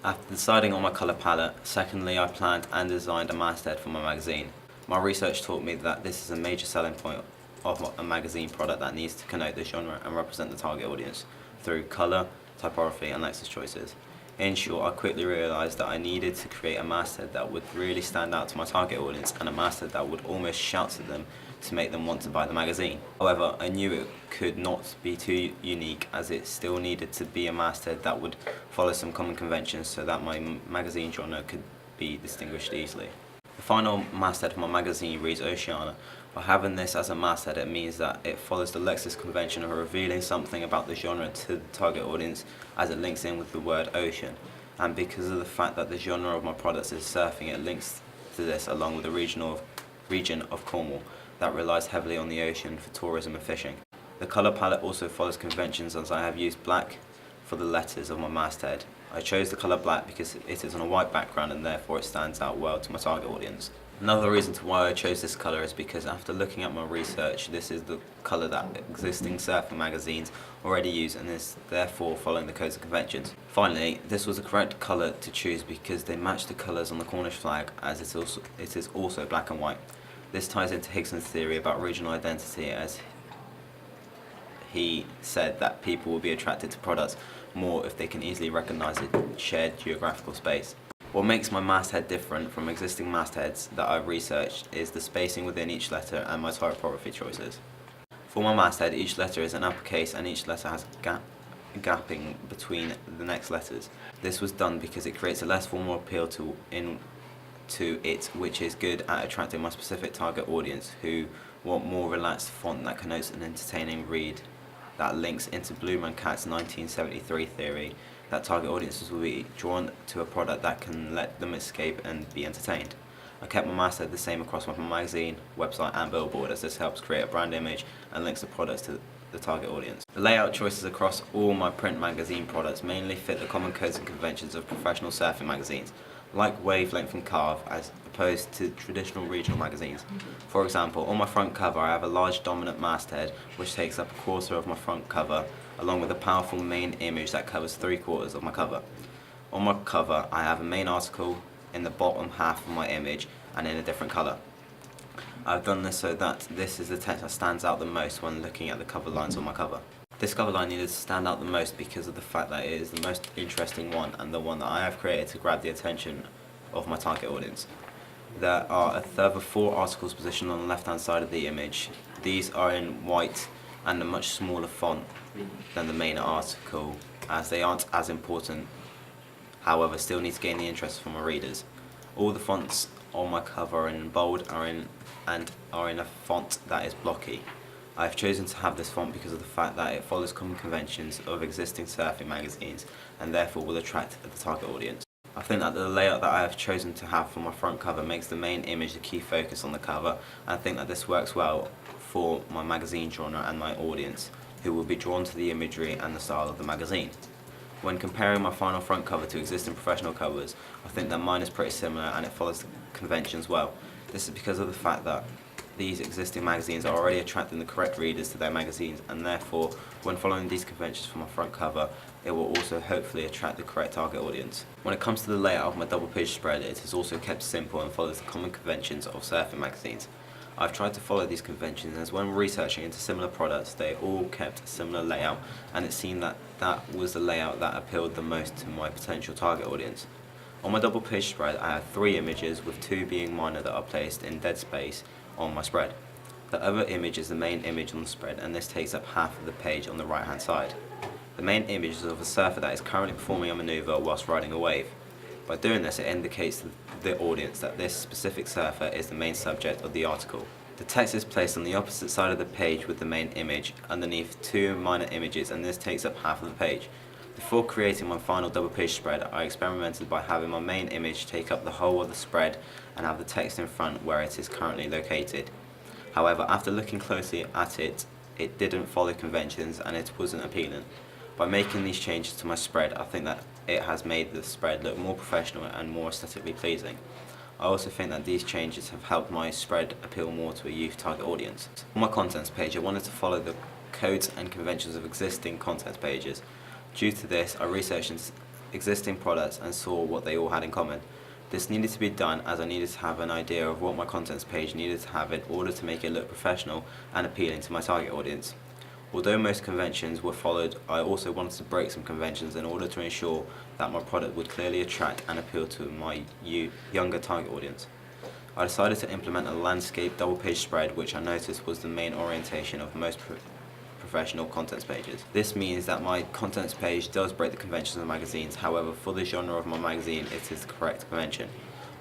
After deciding on my colour palette, secondly I planned and designed a masthead for my magazine. My research taught me that this is a major selling point of a magazine product that needs to connote the genre and represent the target audience through colour, typography and Lexis choices. In short, I quickly realised that I needed to create a masthead that would really stand out to my target audience and a masthead that would almost shout to them to make them want to buy the magazine. However, I knew it could not be too unique, as it still needed to be a masthead that would follow some common conventions so that my magazine genre could be distinguished easily. The final masthead for my magazine reads Oceana. By having this as a masthead, it means that it follows the Lexis convention of revealing something about the genre to the target audience as it links in with the word ocean. And because of the fact that the genre of my products is surfing, it links to this along with the region of Cornwall that relies heavily on the ocean for tourism and fishing. The colour palette also follows conventions, as I have used black for the letters of my masthead. I chose the colour black because it is on a white background and therefore it stands out well to my target audience. Another reason to why I chose this colour is because after looking at my research, this is the colour that existing surfing magazines already use and is therefore following the codes and conventions. Finally, this was the correct colour to choose because they match the colours on the Cornish flag, as it is also black and white. This ties into Higson's theory about regional identity, as he said that people will be attracted to products more if they can easily recognise a shared geographical space. What makes my masthead different from existing mastheads that I've researched is the spacing within each letter and my typography choices. For my masthead, each letter is an uppercase and each letter has gapping between the next letters. This was done because it creates a less formal appeal to it, which is good at attracting my specific target audience who want more relaxed font that connotes an entertaining read that links into Bloom and Cat's 1973 theory that target audiences will be drawn to a product that can let them escape and be entertained. I kept my masthead the same across my magazine, website and billboard, as this helps create a brand image and links the products to the target audience. The layout choices across all my print magazine products mainly fit the common codes and conventions of professional surfing magazines, like wavelength and carve, as opposed to traditional regional magazines. For example, on my front cover I have a large dominant masthead which takes up a quarter of my front cover, along with a powerful main image that covers 3/4 of my cover. On my cover I have a main article in the bottom half of my image and in a different colour. I've done this so that this is the text that stands out the most when looking at the cover lines on my cover. This cover line needed to stand out the most because of the fact that it is the most interesting one and the one that I have created to grab the attention of my target audience. There are a further 4 articles positioned on the left hand side of the image. These are in white and a much smaller font than the main article, as they aren't as important, however still need to gain the interest from my readers. All the fonts on my cover are in bold and are in a font that is blocky. I have chosen to have this font because of the fact that it follows common conventions of existing surfing magazines and therefore will attract the target audience. I think that the layout that I have chosen to have for my front cover makes the main image the key focus on the cover, and I think that this works well for my magazine genre and my audience, who will be drawn to the imagery and the style of the magazine. When comparing my final front cover to existing professional covers, I think that mine is pretty similar and it follows the conventions well. This is because of the fact that these existing magazines are already attracting the correct readers to their magazines, and therefore when following these conventions for my front cover, it will also hopefully attract the correct target audience. When it comes to the layout of my double page spread, it is also kept simple and follows the common conventions of surfing magazines. I've tried to follow these conventions, as when researching into similar products they all kept a similar layout, and it seemed that that was the layout that appealed the most to my potential target audience. On my double page spread I have 3 images, with 2 being minor that are placed in dead space on my spread. The other image is the main image on the spread, and this takes up half of the page on the right hand side. The main image is of a surfer that is currently performing a manoeuvre whilst riding a wave. By doing this, it indicates to the audience that this specific surfer is the main subject of the article. The text is placed on the opposite side of the page with the main image underneath 2 minor images, and this takes up half of the page. Before creating my final double page spread, I experimented by having my main image take up the whole of the spread and have the text in front where it is currently located. However, after looking closely at it, it didn't follow conventions and it wasn't appealing. By making these changes to my spread, I think that it has made the spread look more professional and more aesthetically pleasing. I also think that these changes have helped my spread appeal more to a youth target audience. On my contents page, I wanted to follow the codes and conventions of existing contents pages. Due to this, I researched existing products and saw what they all had in common. This needed to be done as I needed to have an idea of what my contents page needed to have in order to make it look professional and appealing to my target audience. Although most conventions were followed, I also wanted to break some conventions in order to ensure that my product would clearly attract and appeal to my younger target audience. I decided to implement a landscape double-page spread, which I noticed was the main orientation of most professional contents pages. This means that my contents page does break the conventions of magazines, however for the genre of my magazine it is the correct convention.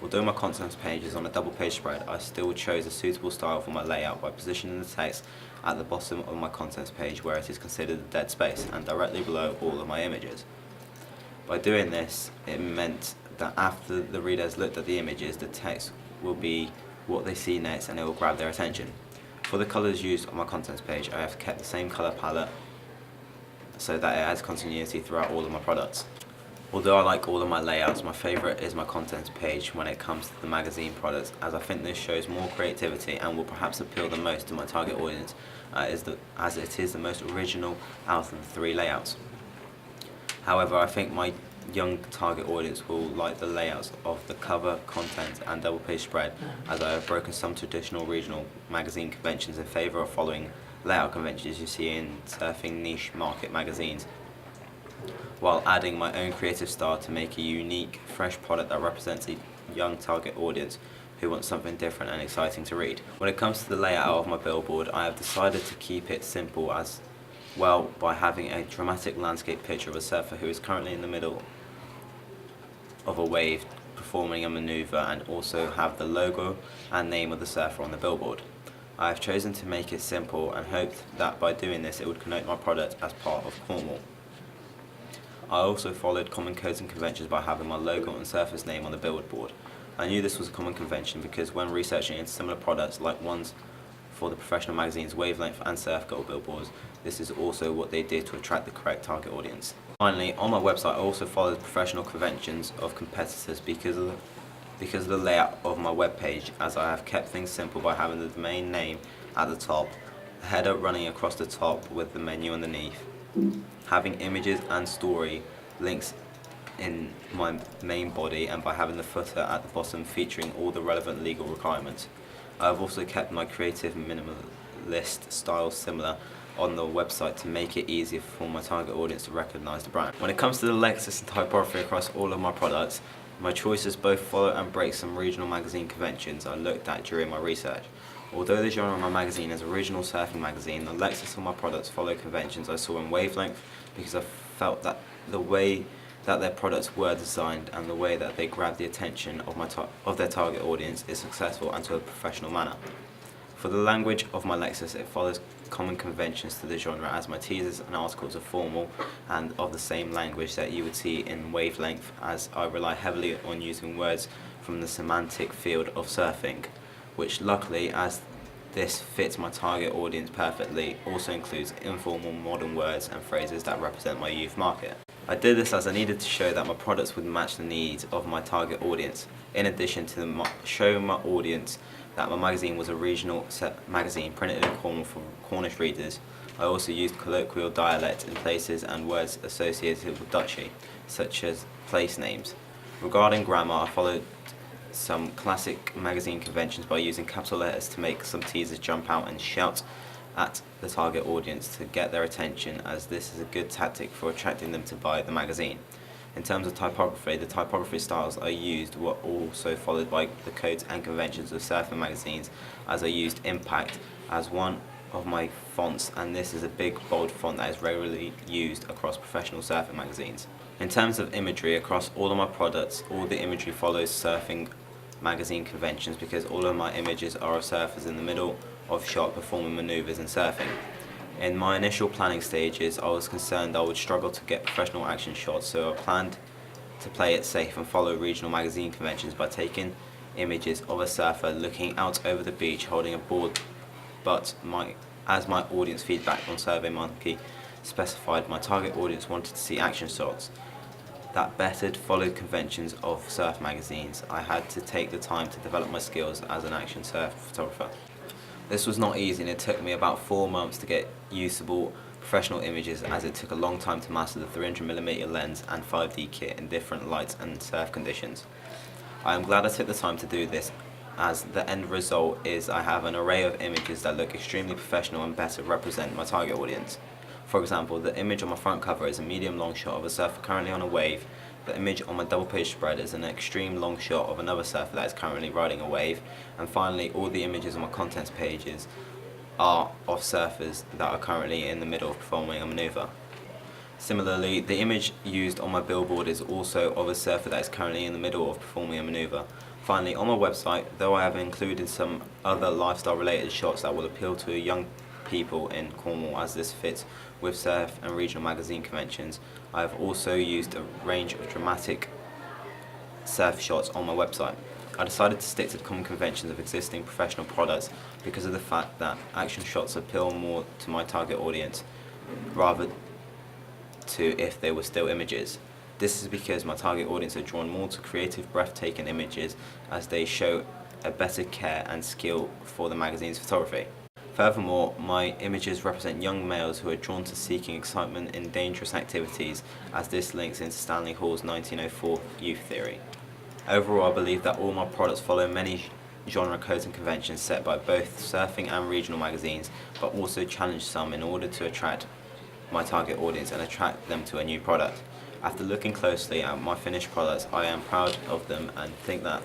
Although my contents page is on a double page spread, I still chose a suitable style for my layout by positioning the text at the bottom of my contents page where it is considered a dead space and directly below all of my images. By doing this, it meant that after the readers looked at the images, the text will be what they see next and it will grab their attention. For the colours used on my contents page, I have kept the same colour palette so that it adds continuity throughout all of my products. Although I like all of my layouts, my favourite is my contents page when it comes to the magazine products, as I think this shows more creativity and will perhaps appeal the most to my target audience, as it is the most original out of the three layouts. However, I think my young target audience will like the layouts of the cover, content and double page spread, as I have broken some traditional regional magazine conventions in favour of following layout conventions you see in surfing niche market magazines, while adding my own creative style to make a unique, fresh product that represents a young target audience who wants something different and exciting to read. When it comes to the layout of my billboard, I have decided to keep it simple as well by having a dramatic landscape picture of a surfer who is currently in the middle of a wave performing a maneuver, and also have the logo and name of the surfer on the billboard. I have chosen to make it simple and hoped that by doing this it would connote my product as part of Cornwall. I also followed common codes and conventions by having my logo and surfer's name on the billboard. I knew this was a common convention because when researching into similar products like ones for the professional magazines Wavelength and Surf Girl billboards, this is also what they did to attract the correct target audience. Finally, on my website I also followed professional conventions of competitors because of the layout of my web page, as I have kept things simple by having the domain name at the top, a header running across the top with the menu underneath, having images and story links in my main body, and by having the footer at the bottom featuring all the relevant legal requirements. I have also kept my creative minimalist style similar on the website to make it easier for my target audience to recognise the brand. When it comes to the lexis and typography across all of my products, my choices both follow and break some regional magazine conventions I looked at during my research. Although the genre of my magazine is a regional surfing magazine, the lexis of my products follow conventions I saw in Wavelength because I felt that the way that their products were designed and the way that they grab the attention of their target audience is successful and to a professional manner. For the language of my lexis, it follows common conventions to the genre, as my teasers and articles are formal and of the same language that you would see in Wavelength, as I rely heavily on using words from the semantic field of surfing, which luckily, as this fits my target audience perfectly, also includes informal modern words and phrases that represent my youth market. I did this as I needed to show that my products would match the needs of my target audience, in addition to showing my audience that my magazine was a regional magazine printed in Cornwall for Cornish readers. I also used colloquial dialect in places and words associated with Dutchy, such as place names. Regarding grammar, I followed some classic magazine conventions by using capital letters to make some teasers jump out and shout at the target audience to get their attention, as this is a good tactic for attracting them to buy the magazine. In terms of typography, the typography styles I used were also followed by the codes and conventions of surfing magazines, as I used Impact as one of my fonts, and this is a big bold font that is regularly used across professional surfing magazines. In terms of imagery, across all of my products, all the imagery follows surfing magazine conventions because all of my images are of surfers in the middle of shot performing maneuvers and surfing. In my initial planning stages, I was concerned I would struggle to get professional action shots, so I planned to play it safe and follow regional magazine conventions by taking images of a surfer looking out over the beach holding a board, but as my audience feedback on SilvaEvaluationP2 specified, my target audience wanted to see action shots that bettered followed conventions of surf magazines. I had to take the time to develop my skills as an action surf photographer. This was not easy, and it took me about 4 months to get usable professional images, as it took a long time to master the 300mm lens and 5D kit in different lights and surf conditions. I am glad I took the time to do this, as the end result is I have an array of images that look extremely professional and better represent my target audience. For example, the image on my front cover is a medium long shot of a surfer currently on a wave. The image on my double page spread is an extreme long shot of another surfer that is currently riding a wave. And finally, all the images on my contents pages are of surfers that are currently in the middle of performing a maneuver. Similarly, the image used on my billboard is also of a surfer that is currently in the middle of performing a maneuver. Finally, on my website, though I have included some other lifestyle related shots that will appeal to young people in Cornwall, as this fits with surf and regional magazine conventions, I have also used a range of dramatic surf shots on my website. I decided to stick to the common conventions of existing professional products because of the fact that action shots appeal more to my target audience rather to if they were still images. This is because my target audience are drawn more to creative, breathtaking images, as they show a better care and skill for the magazine's photography. Furthermore, my images represent young males who are drawn to seeking excitement in dangerous activities, as this links into Stanley Hall's 1904 youth theory. Overall, I believe that all my products follow many genre codes and conventions set by both surfing and regional magazines, but also challenge some in order to attract my target audience and attract them to a new product. After looking closely at my finished products, I am proud of them and think that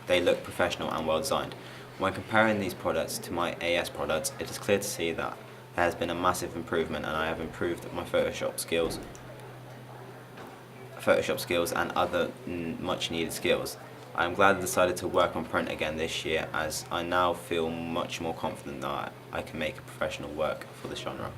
they look professional and well designed. When comparing these products to my AS products, it is clear to see that there has been a massive improvement, and I have improved my Photoshop skills and other much needed skills. I am glad I decided to work on print again this year, as I now feel much more confident that I can make a professional work for the genre.